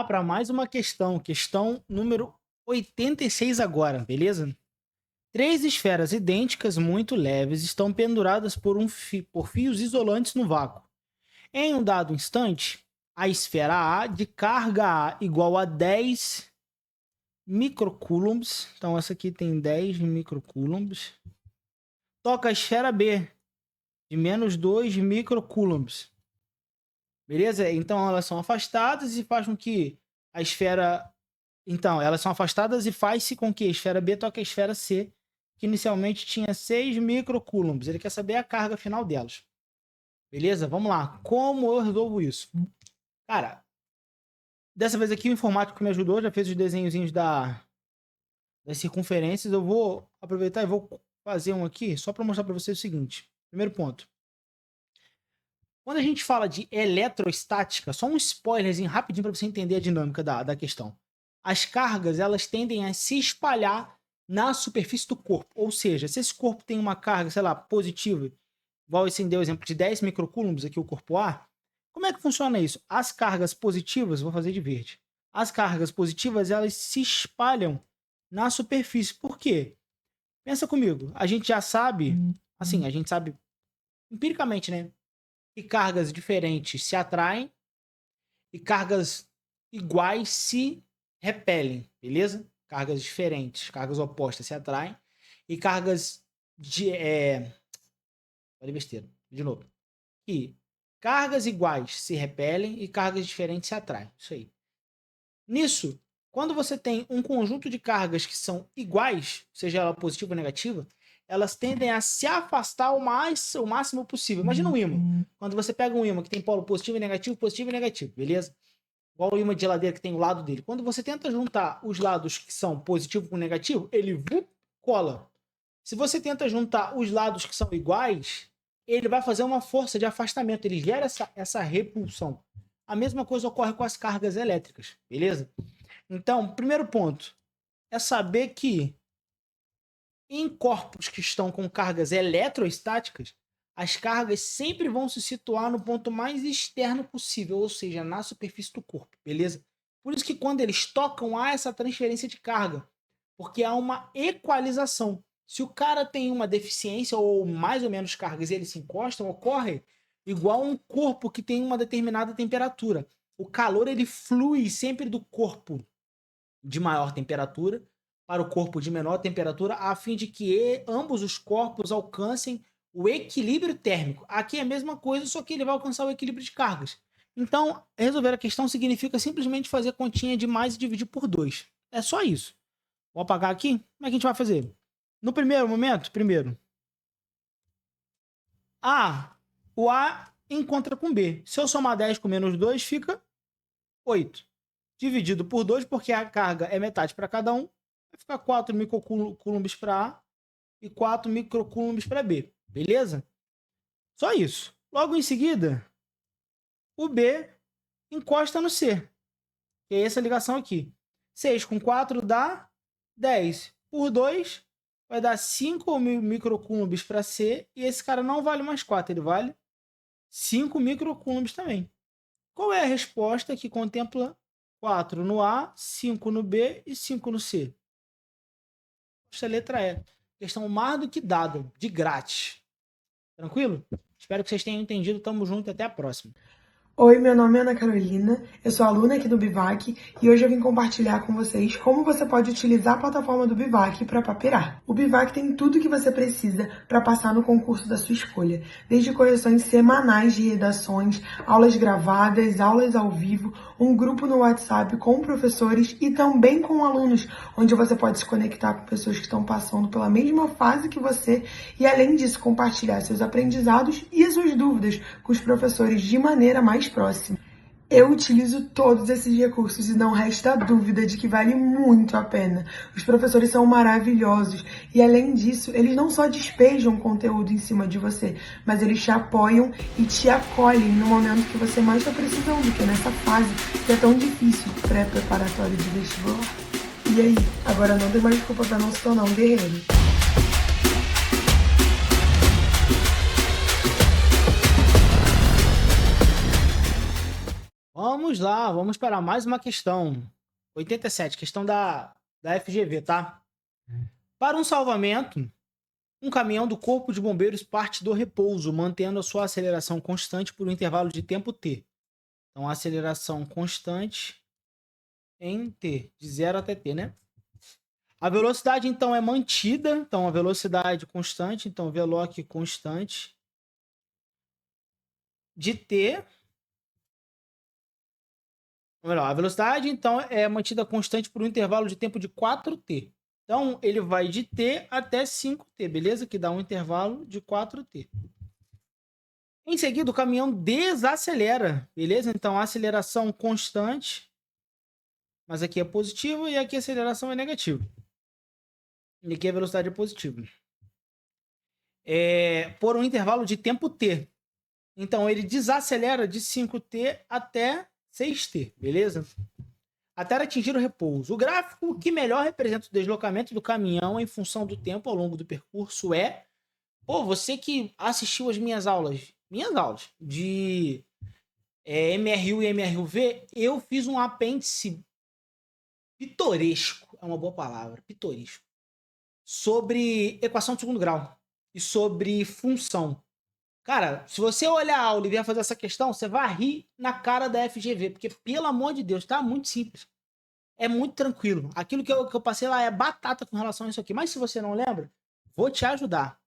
para mais uma questão. Questão número 86 agora, beleza? Três esferas idênticas, muito leves, estão penduradas por fios isolantes no vácuo. Em um dado instante, a esfera A, de carga A igual a 10 microcoulombs, então essa aqui tem 10 microcoulombs, toca a esfera B, de menos 2 microcoulombs. Beleza? Então elas são afastadas e faz com que a esfera... Então, elas são afastadas e faz-se com que a esfera B toque a esfera C, que inicialmente tinha 6 microcoulombs. Ele quer saber a carga final delas. Beleza? Vamos lá. Como eu resolvo isso? Cara, dessa vez aqui o informático me ajudou, já fez os desenhozinhos das circunferências. Eu vou aproveitar e vou fazer um aqui só para mostrar para vocês o seguinte. Primeiro ponto. Quando a gente fala de eletrostática, só um spoilerzinho rapidinho para você entender a dinâmica da questão. As cargas, elas tendem a se espalhar na superfície do corpo. Ou seja, se esse corpo tem uma carga, sei lá, positiva, igual esse deu o exemplo de 10 microcoulombs aqui, o corpo A, como é que funciona isso? As cargas positivas, vou fazer de verde. As cargas positivas, elas se espalham na superfície. Por quê? Pensa comigo. A gente já sabe, assim, a gente sabe empiricamente, né? Que cargas diferentes se atraem e cargas iguais se repelem, beleza? Cargas diferentes, cargas opostas se atraem e cargas de... Falei besteira, de novo. E cargas iguais se repelem e cargas diferentes se atraem. Isso aí. Nisso, quando você tem um conjunto de cargas que são iguais, seja ela positiva ou negativa, elas tendem a se afastar o máximo possível. Imagina um ímã. Quando você pega um ímã que tem polo positivo e negativo, beleza? Igual o ímã de geladeira que tem o lado dele. Quando você tenta juntar os lados que são positivo com negativo, ele cola. Se você tenta juntar os lados que são iguais, ele vai fazer uma força de afastamento. Ele gera essa repulsão. A mesma coisa ocorre com as cargas elétricas, beleza? Então, primeiro ponto é saber que em corpos que estão com cargas eletrostáticas, as cargas sempre vão se situar no ponto mais externo possível, ou seja, na superfície do corpo, beleza? Por isso que quando eles tocam, há essa transferência de carga, porque há uma equalização. Se o cara tem uma deficiência ou mais ou menos cargas e eles se encostam, ocorre igual um corpo que tem uma determinada temperatura. O calor ele flui sempre do corpo de maior temperatura para o corpo de menor temperatura, a fim de que ambos os corpos alcancem o equilíbrio térmico. Aqui é a mesma coisa, só que ele vai alcançar o equilíbrio de cargas. Então, resolver a questão significa simplesmente fazer a continha de mais e dividir por 2. É só isso. Vou apagar aqui. Como é que a gente vai fazer? No primeiro momento, o A encontra com B. Se eu somar 10 com menos 2, fica 8. Dividido por 2, porque a carga é metade para cada um, vai ficar 4 microcoulombs para A e 4 microcoulombs para B. Beleza? Só isso. Logo em seguida, o B encosta no C, que é essa ligação aqui. 6 com 4 dá 10. Por 2 vai dar 5 microcoulombs para C e esse cara não vale mais 4, ele vale 5 microcoulombs também. Qual é a resposta que contempla 4 no A, 5 no B e 5 no C? Essa letra E. Questão mais do que dada, de grátis. Tranquilo? Espero que vocês tenham entendido. Tamo junto e até a próxima. Oi, meu nome é Ana Carolina, eu sou aluna aqui do Bivac e hoje eu vim compartilhar com vocês como você pode utilizar a plataforma do Bivac para papirar. O Bivac tem tudo que você precisa para passar no concurso da sua escolha, desde correções semanais de redações, aulas gravadas, aulas ao vivo, um grupo no WhatsApp com professores e também com alunos, onde você pode se conectar com pessoas que estão passando pela mesma fase que você e, além disso, compartilhar seus aprendizados e as suas dúvidas com os professores de maneira mais próxima. Eu utilizo todos esses recursos e não resta dúvida de que vale muito a pena. Os professores são maravilhosos e, além disso, eles não só despejam conteúdo em cima de você, mas eles te apoiam e te acolhem no momento que você mais está precisando, que é nessa fase que é tão difícil, pré-preparatório de vestibular. E aí, agora não tem mais desculpa para não se tornar um guerreiro. Vamos Vamos lá, vamos para mais uma questão. 87, questão da FGV, tá? Para um salvamento, um caminhão do Corpo de Bombeiros parte do repouso, mantendo a sua aceleração constante por um intervalo de tempo t. Então, aceleração constante em t, de 0 até t, né? A velocidade, então, é mantida. Então, a velocidade constante. Então, veloc constante de t. Ou melhor, a velocidade, então, é mantida constante por um intervalo de tempo de 4t. Então, ele vai de t até 5t, beleza? Que dá um intervalo de 4t. Em seguida, o caminhão desacelera, beleza? Então, a aceleração constante. Mas aqui é positivo e aqui a aceleração é negativa. E aqui a velocidade é positiva. Por um intervalo de tempo t. Então, ele desacelera de 5t até 6t, beleza? Até atingir o repouso. O gráfico que melhor representa o deslocamento do caminhão em função do tempo ao longo do percurso é... Pô, você que assistiu as minhas aulas de MRU e MRUV, eu fiz um apêndice pitoresco, é uma boa palavra, pitoresco, sobre equação de segundo grau e sobre função. Cara, se você olhar a aula e vier fazer essa questão, você vai rir na cara da FGV, porque, pelo amor de Deus, tá muito simples. É muito tranquilo. Aquilo que eu passei lá é batata com relação a isso aqui. Mas se você não lembra, vou te ajudar.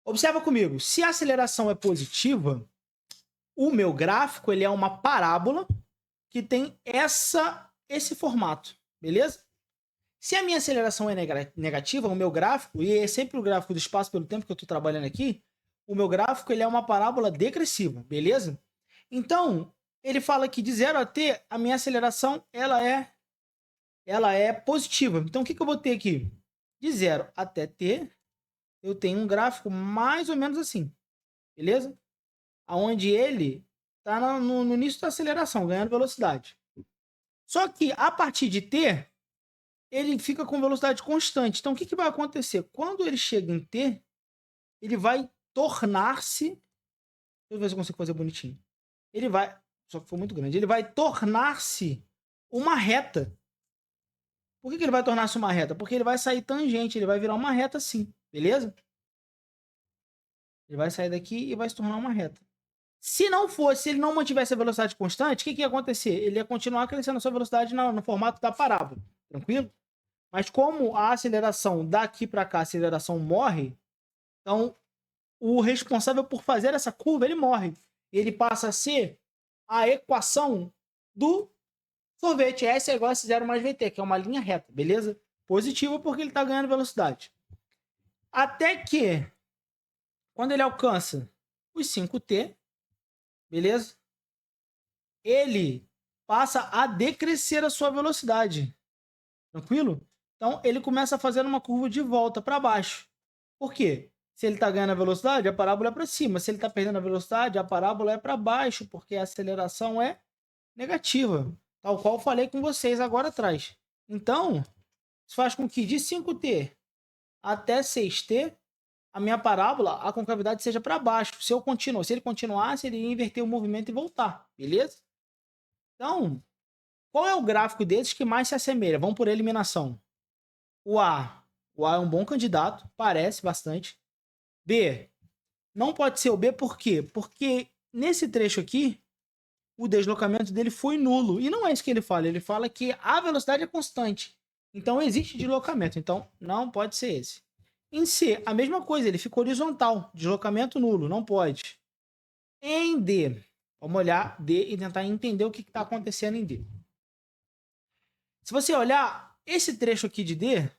Observa comigo. Se a aceleração é positiva, o meu gráfico ele é uma parábola que tem esse formato, beleza? Se a minha aceleração é negativa, o meu gráfico, e é sempre o gráfico do espaço pelo tempo que eu estou trabalhando aqui, o meu gráfico ele é uma parábola decressiva, beleza? Então, ele fala que de 0 a t, a minha aceleração ela é positiva. Então, o que eu vou ter aqui? De 0 até t, eu tenho um gráfico mais ou menos assim, beleza? Onde ele está no início da aceleração, ganhando velocidade. Só que, a partir de t, ele fica com velocidade constante. Então, o que vai acontecer? Quando ele chega em t, ele vai tornar-se... Deixa eu ver se eu consigo fazer bonitinho. Ele vai... Só que foi muito grande. Ele vai tornar-se uma reta. Por que ele vai tornar-se uma reta? Porque ele vai sair tangente. Ele vai virar uma reta assim. Beleza? Ele vai sair daqui e vai se tornar uma reta. Se ele não mantivesse a velocidade constante, o que ia acontecer? Ele ia continuar crescendo a sua velocidade no formato da parábola. Tranquilo? Mas como a aceleração daqui para cá, a aceleração morre, então o responsável por fazer essa curva, ele morre. Ele passa a ser a equação do sorvete. S é igual a S0 mais VT, que é uma linha reta, beleza? Positiva porque ele está ganhando velocidade. Até que, quando ele alcança os 5t, beleza? Ele passa a decrescer a sua velocidade. Tranquilo? Então, ele começa a fazer uma curva de volta para baixo. Por quê? Se ele está ganhando a velocidade, a parábola é para cima. Se ele está perdendo a velocidade, a parábola é para baixo, porque a aceleração é negativa. Tal qual eu falei com vocês agora atrás. Então, isso faz com que de 5t até 6t, a minha parábola, a concavidade seja para baixo. Se ele continuasse, ele ia inverter o movimento e voltar. Beleza? Então, qual é o gráfico desses que mais se assemelha? Vamos por eliminação. O A é um bom candidato, parece bastante. B, não pode ser o B, por quê? Porque nesse trecho aqui, o deslocamento dele foi nulo. E não é isso que ele fala. Ele fala que a velocidade é constante. Então, existe deslocamento. Então, não pode ser esse. Em C, a mesma coisa. Ele ficou horizontal. Deslocamento nulo. Não pode. Em D, vamos olhar D e tentar entender o que está acontecendo em D. Se você olhar esse trecho aqui de D, deixa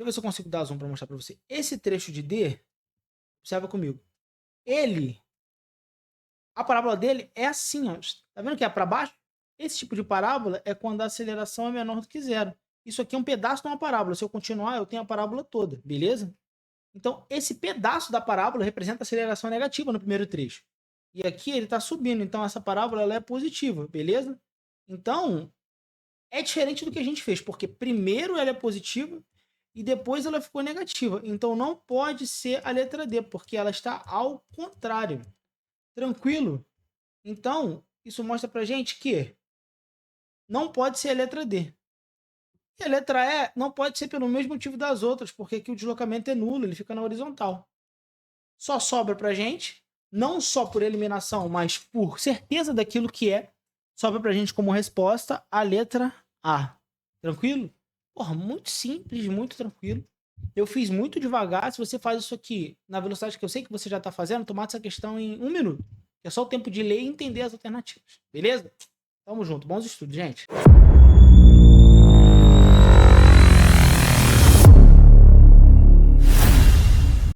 eu ver se eu consigo dar zoom para mostrar para você. Esse trecho de D, observa comigo. A parábola dele é assim, ó. Tá vendo que é para baixo? Esse tipo de parábola é quando a aceleração é menor do que zero. Isso aqui é um pedaço de uma parábola. Se eu continuar, eu tenho a parábola toda, beleza? Então, esse pedaço da parábola representa a aceleração negativa no primeiro trecho. E aqui ele está subindo, então essa parábola ela é positiva, beleza? Então, é diferente do que a gente fez, porque primeiro ela é positiva e depois ela ficou negativa. Então, não pode ser a letra D, porque ela está ao contrário. Tranquilo? Então, Isso mostra pra gente que não pode ser a letra D. E a letra E não pode ser pelo mesmo motivo das outras, porque aqui o deslocamento é nulo, ele fica na horizontal. Só sobra pra gente, não só por eliminação, mas por certeza daquilo que é, sobra pra gente como resposta a letra A. Tranquilo? Porra, muito simples, muito tranquilo. Eu fiz muito devagar. Se você faz isso aqui na velocidade que eu sei que você já está fazendo, tu mata essa questão em 1 minuto. É só o tempo de ler e entender as alternativas. Beleza? Tamo junto. Bons estudos, gente.